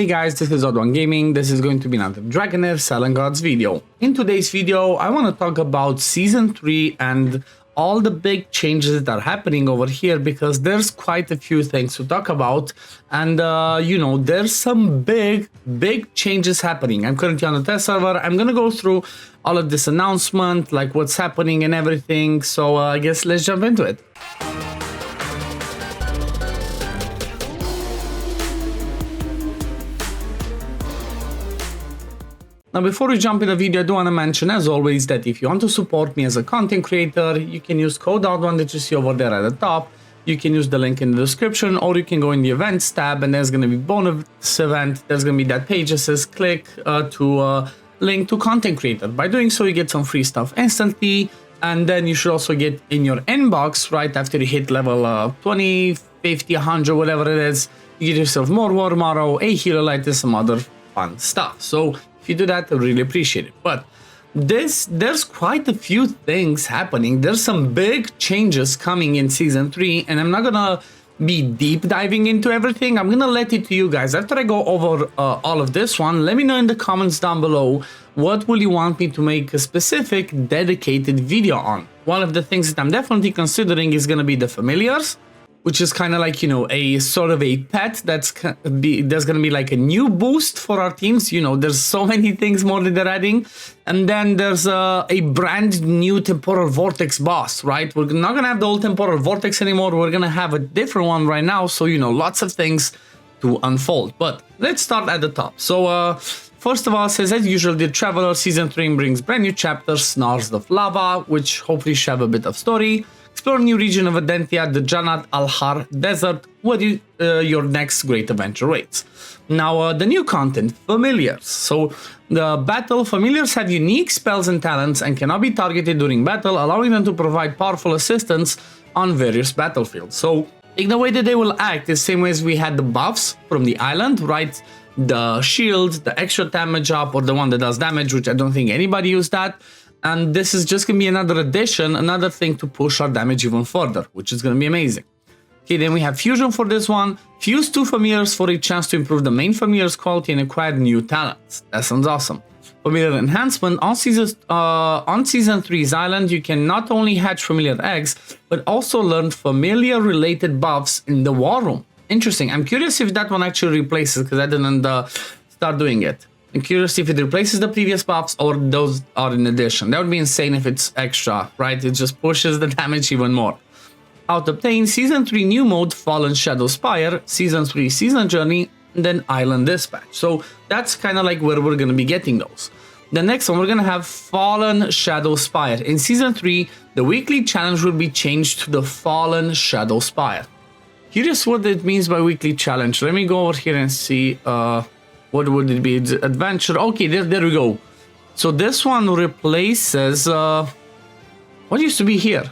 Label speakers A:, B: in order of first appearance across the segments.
A: Hey guys, this is OddOneGaming. This is going to be another Dragonheir Silent Gods video. In today's video, I want to talk about Season 3 and all the big changes that are happening over here because there's quite a few things to talk about and you know, there's some big changes happening. I'm currently on the test server. I'm gonna go through all of this announcement, like what's happening and everything. So I guess let's jump into it. Now, before we jump in the video, I do want to mention, as always, that if you want to support me as a content creator, you can use code OddOne that you see over there at the top. You can use the link in the description, or you can go in the events tab, and there's going to be bonus event. There's going to be that page that says click to link to content creator. By doing so, you get some free stuff instantly, and then you should also get in your inbox right after you hit level 20, 50, 100, whatever it is. You get yourself more War Marrow, a Healer Light, and some other fun stuff. So if you do that, I really appreciate it. But there's quite a few things happening. There's some big changes coming in Season 3, and I'm not gonna be deep diving into everything. I'm gonna let it to you guys. After I go over all of this one, let me know in the comments down below, what will you want me to make a specific dedicated video on? One of the things that I'm definitely considering is gonna be the familiars, which is kind of like, you know, a sort of a pet there's gonna be like a new boost for our teams. You know, there's so many things more that they're adding. And then there's a brand new Temporal Vortex boss, right? We're not gonna have the old Temporal Vortex anymore. We're gonna have a different one right now. So, you know, lots of things to unfold. But let's start at the top. So, first of all, it says, as usual, the Traveler Season 3 brings brand new chapters, Snarls of Lava, which hopefully should have a bit of story. Explore a new region of Adentia, the Janat Al-Har Desert, where your next great adventure waits. Now, the new content, Familiars. So, the battle familiars have unique spells and talents and cannot be targeted during battle, allowing them to provide powerful assistance on various battlefields. So, in the way that they will act is the same way as we had the buffs from the island, right? The shield, the extra damage up, or the one that does damage, which I don't think anybody used that. And this is just going to be another addition, another thing to push our damage even further, which is going to be amazing. Okay, then we have Fusion for this one. Fuse 2 familiars for a chance to improve the main familiar's quality and acquire new talents. That sounds awesome. Familiar enhancement. On Season 3's island, you can not only hatch familiar eggs, but also learn familiar-related buffs in the War Room. Interesting. I'm curious if that one actually replaces, because I didn't start doing it. I'm curious if it replaces the previous buffs or those are in addition. That would be insane if it's extra, right? It just pushes the damage even more. Out obtain Season 3 new mode, Fallen Shadow Spire, Season 3 Season Journey, and then Island Dispatch. So that's kind of like where we're going to be getting those. The next one, we're going to have Fallen Shadow Spire. In Season 3, the weekly challenge will be changed to the Fallen Shadow Spire. Curious what it means by weekly challenge. Let me go over here and see... what would it be? Adventure. Okay, there we go. So this one replaces... what used to be here?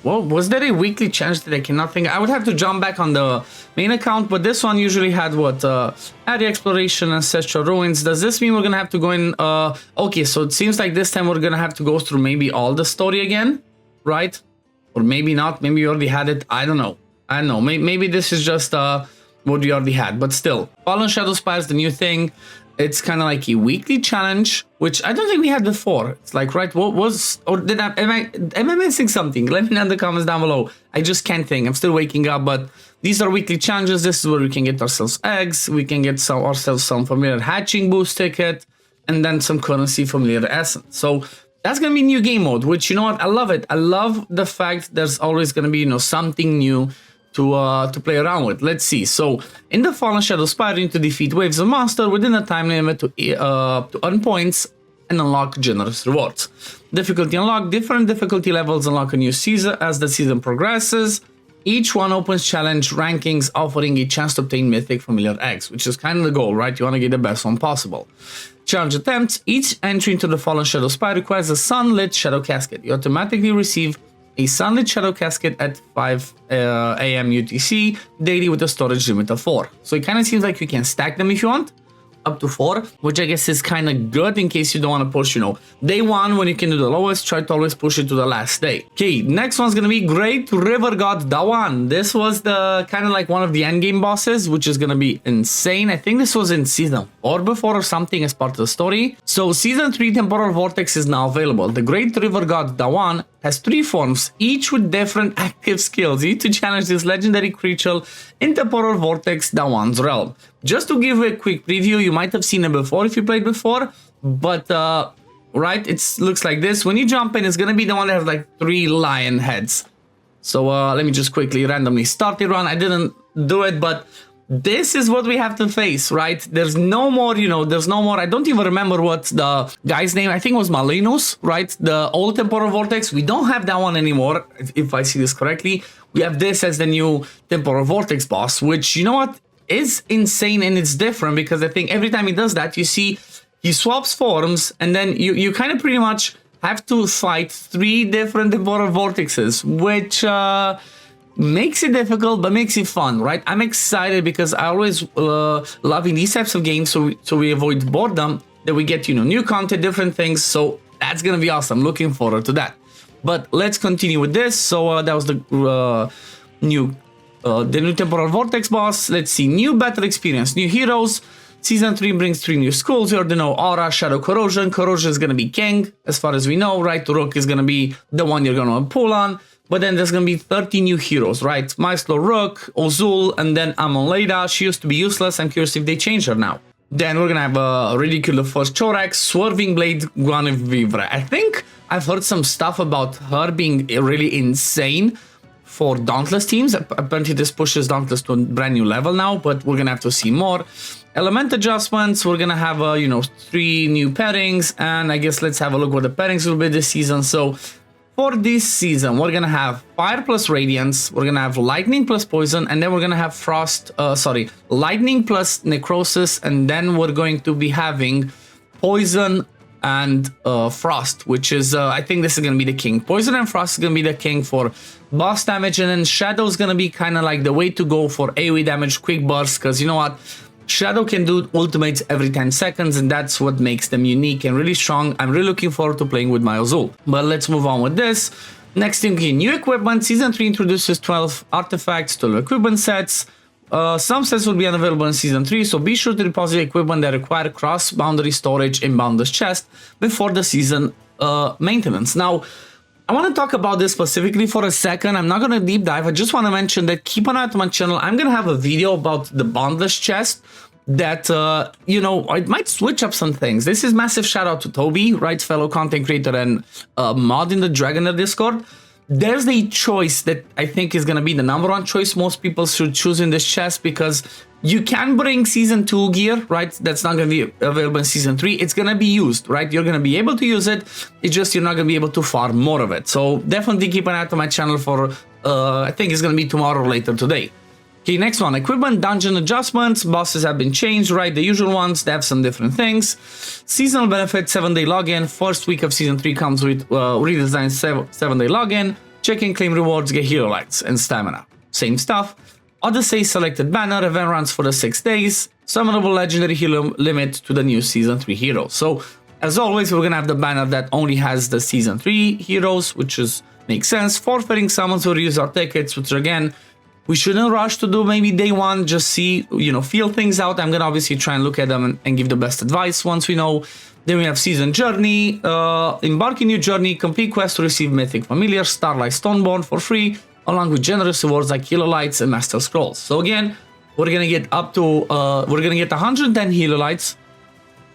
A: Well, was there a weekly challenge that I cannot think? I would have to jump back on the main account, but this one usually had what? Area Exploration, Ancestral Ruins. Does this mean we're going to have to go in... okay, so it seems like this time we're going to have to go through maybe all the story again, right? Or maybe not. Maybe we already had it. I don't know. Maybe this is just... what we already had, but still, Fallen Shadow Spire is the new thing. It's kind of like a weekly challenge, which I don't think we had before. It's like, right, what was, or did am I missing something? Let me know in the comments down below. I just can't think. I'm still waking up, but these are weekly challenges. This is where we can get ourselves eggs. We can get ourselves some familiar hatching boost ticket, and then some currency familiar essence. So that's gonna be new game mode, which, you know what, I love it. I love the fact there's always gonna be, you know, something new to play around with. Let's see. So in the Fallen Shadow Spire, you need to defeat waves of monster within a time limit to earn points and unlock generous rewards. Difficulty unlocked. Different difficulty levels unlock a new season as the season progresses. Each one opens challenge rankings, offering a chance to obtain mythic familiar eggs, which is kind of the goal, right? You want to get the best one possible. Challenge attempts. Each entry into the Fallen Shadow Spire requires a sunlit shadow casket. You automatically receive a sunlit shadow casket at 5 a.m. UTC daily with a storage limit of 4. So it kind of seems like you can stack them if you want. up to 4, which I guess is kind of good in case you don't want to push, you know, day 1 when you can do the lowest, try to always push it to the last day. Okay, next one's gonna be Great River God Dawan. This was the kind of like one of the endgame bosses, which is gonna be insane. I think this was in season 4 before or something as part of the story. So season 3 Temporal Vortex is now available. The Great River God Dawan has 3 forms, each with different active skills. You need to challenge this legendary creature in Temporal Vortex Dawan's realm. Just to give you a quick preview, you might have seen it before if you played before, but right, it looks like this. When you jump in, it's gonna be the one that has like 3 lion heads. So let me just quickly randomly start the run. I didn't do it, but this is what we have to face, right? There's no more, you know, there's no more. I don't even remember what the guy's name, I think it was Malinus, right? The old Temporal Vortex. We don't have that one anymore, if I see this correctly. We have this as the new Temporal Vortex boss, which, you know what, is insane, and it's different because I think every time he does that, you see he swaps forms, and then you kind of pretty much have to fight 3 different Temporal Vortexes, which makes it difficult, but makes it fun, right? I'm excited because I always love in these types of games, so we avoid boredom, that we get, you know, new content, different things. So that's gonna be awesome. Looking forward to that. But let's continue with this. So that was the new Temporal Vortex boss. Let's see, new battle experience, new heroes. Season 3 brings 3 new schools. You already know Aura, Shadow, Corrosion. Corrosion is gonna be king, as far as we know, right? Rook is gonna be the one you're gonna pull on. But then there's gonna be 30 new heroes, right? Maestro Rook, Ozul, and then Amonleda. She used to be useless. I'm curious if they changed her now. Then we're gonna have a Ridiculous Force Chorax, Swerving Blade, Guinevere. I think I've heard some stuff about her being really insane for Dauntless teams. Apparently this pushes Dauntless to a brand new level now, but we're gonna have to see more. Element adjustments, we're gonna have, you know, 3 new pairings, and I guess let's have a look what the pairings will be this season. So for this season, we're gonna have Fire plus Radiance, we're gonna have Lightning plus Poison, and then we're gonna have Lightning plus Necrosis, and then we're going to be having Poison and Frost, which is, I think this is gonna be the king. Poison and Frost is gonna be the king for boss damage, and then Shadow is gonna be kind of like the way to go for AoE damage, quick burst, because you know what? Shadow can do ultimates every 10 seconds, and that's what makes them unique and really strong. I'm really looking forward to playing with my Ozul. But let's move on with this. Next thing, new equipment. Season 3 introduces 12 artifacts, 12 equipment sets. Some sets will be unavailable in Season 3, so be sure to deposit equipment that require cross-boundary storage in Boundless Chest before the season maintenance. Now, I want to talk about this specifically for a second. I'm not going to deep dive. I just want to mention that keep an eye on my channel. I'm going to have a video about the Boundless Chest that, you know, it might switch up some things. This is massive shout out to Toby, right? Fellow content creator and mod in the Dragonheir Discord. There's the choice that I think is going to be the #1 choice most people should choose in this chest, because you can bring Season 2 gear, right? That's not going to be available in Season 3. It's going to be used, right? You're going to be able to use it. It's just you're not going to be able to farm more of it. So definitely keep an eye on my channel for, I think it's going to be tomorrow or later today. Okay, next one, equipment dungeon adjustments. Bosses have been changed, right? The usual ones, they have some different things. Seasonal benefit, 7-day login. First week of Season 3 comes with redesigned 7-day login. Check and claim rewards, get hero lights and stamina. Same stuff. Odyssey selected banner, event runs for the 6 days. Summonable legendary hero limit to the new Season 3 heroes. So, as always, we're gonna have the banner that only has the Season 3 heroes, which makes sense. Forfeiting summons will use our tickets, which again, we shouldn't rush to do maybe day 1, just see, you know, feel things out. I'm gonna obviously try and look at them and give the best advice once we know. Then we have Season Journey, embark in new journey, complete quest to receive Mythic Familiar, Starlight Stoneborn for free, along with generous rewards like Helo Lights and Master Scrolls. So again, we're gonna get up to, we're gonna get 110 Helo Lights,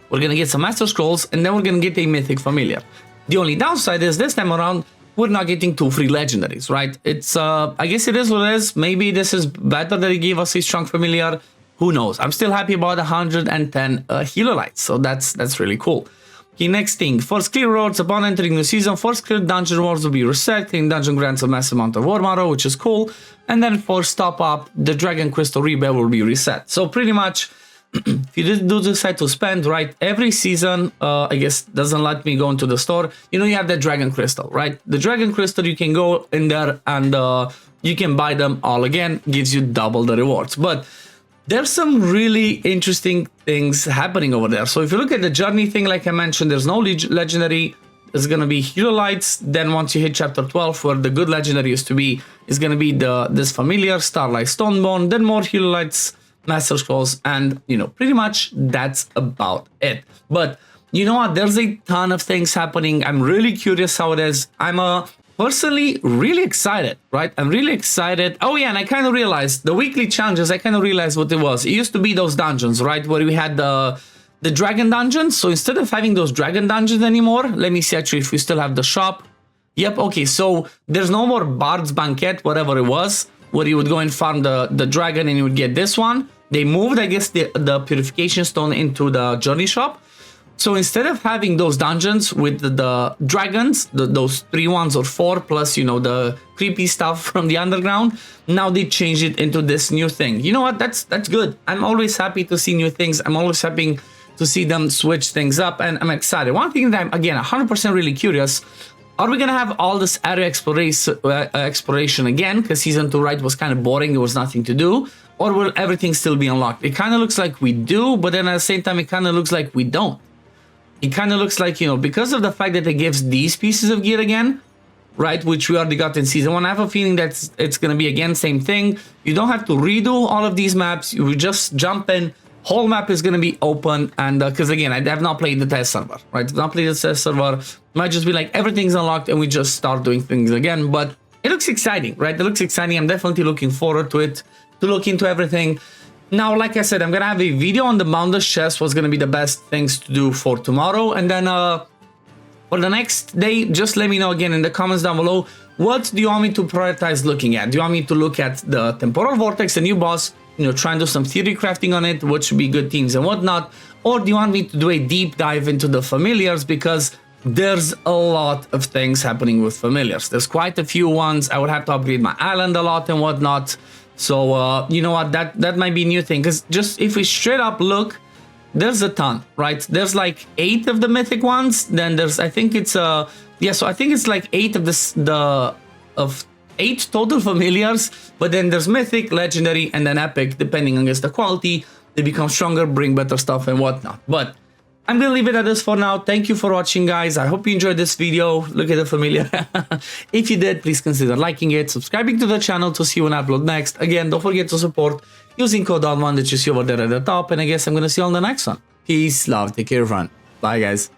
A: we're gonna get some Master Scrolls, and then we're gonna get a Mythic Familiar. The only downside is this time around, we're not getting 2 free legendaries, right? It's, I guess it is what it is. Maybe this is better that he gave us a strong familiar. Who knows? I'm still happy about 110 Helo Lights, so that's really cool. Okay, next thing, first clear rewards upon entering the season. First clear dungeon rewards will be reset. Clean dungeon grants a massive amount of war arrow, which is cool. And then for stop up, the Dragon Crystal Rebel will be reset. So pretty much, if you do decide to spend, right, every season, I guess doesn't let me go into the store. You know, you have the Dragon Crystal, right? The Dragon Crystal, you can go in there and you can buy them all again. Gives you double the rewards. But there's some really interesting things happening over there. So if you look at the journey thing, like I mentioned, there's no legendary. There's gonna be hero lights. Then once you hit chapter 12, where the good legendary used to be, is gonna be this familiar Starlight Stoneborn. Then more hero lights, Master Scrolls, and you know, pretty much that's about it. But you know what? There's a ton of things happening. I'm really curious how it is. I'm personally really excited, right? I'm really excited. Oh yeah, and I kind of realized the weekly challenges. I kind of realized what it was. It used to be those dungeons, right, where we had the dragon dungeons. So instead of having those dragon dungeons anymore, let me see actually if we still have the shop. Yep, okay, so there's no more Bard's Banquet, whatever it was, where you would go and farm the dragon and you would get this one. They moved, I guess, the purification stone into the journey shop. So instead of having those dungeons with the dragons, those 3 ones or 4, plus, you know, the creepy stuff from the underground, now they changed it into this new thing. You know what? That's good. I'm always happy to see new things. I'm always happy to see them switch things up, and I'm excited. One thing that I'm, again, 100% really curious, are we going to have all this area exploration again? Because Season 2, right, was kind of boring. There was nothing to do. Or will everything still be unlocked? It kind of looks like we do, but then at the same time, it kind of looks like we don't. It kind of looks like, you know, because of the fact that it gives these pieces of gear again, right, which we already got in Season 1, I have a feeling that it's going to be, again, same thing. You don't have to redo all of these maps. You just jump in. Whole map is going to be open. And because, again, I have not played the test server, right? I've not played the test server. It might just be like everything's unlocked and we just start doing things again. But it looks exciting, right? It looks exciting. I'm definitely looking forward to it, to look into everything. Now, like I said, I'm going to have a video on the boundless chest, what's going to be the best things to do for tomorrow. And then for the next day, just let me know again in the comments down below, what do you want me to prioritize looking at? Do you want me to look at the Temporal Vortex, the new boss, you know, try and do some theory crafting on it, what should be good teams and whatnot? Or do you want me to do a deep dive into the familiars? Because there's a lot of things happening with familiars. There's quite a few ones. I would have to upgrade my island a lot and whatnot. So, you know what, that might be a new thing. Because just if we straight up look, there's a ton, right? There's like 8 of the mythic ones. Then there's, I think it's, yeah, so I think it's like 8 of 8 total familiars. But then there's mythic, legendary, and then epic, depending on the quality. They become stronger, bring better stuff and whatnot. But I'm gonna leave it at this for now. Thank you for watching, guys. I hope you enjoyed this video. Look at the familiar. If you did, please consider liking it, subscribing to the channel to see when I upload next. Again, don't forget to support using code OddOne that you see over there at the top. And I guess I'm gonna see you on the next one. Peace, love, take care, everyone. Bye, guys.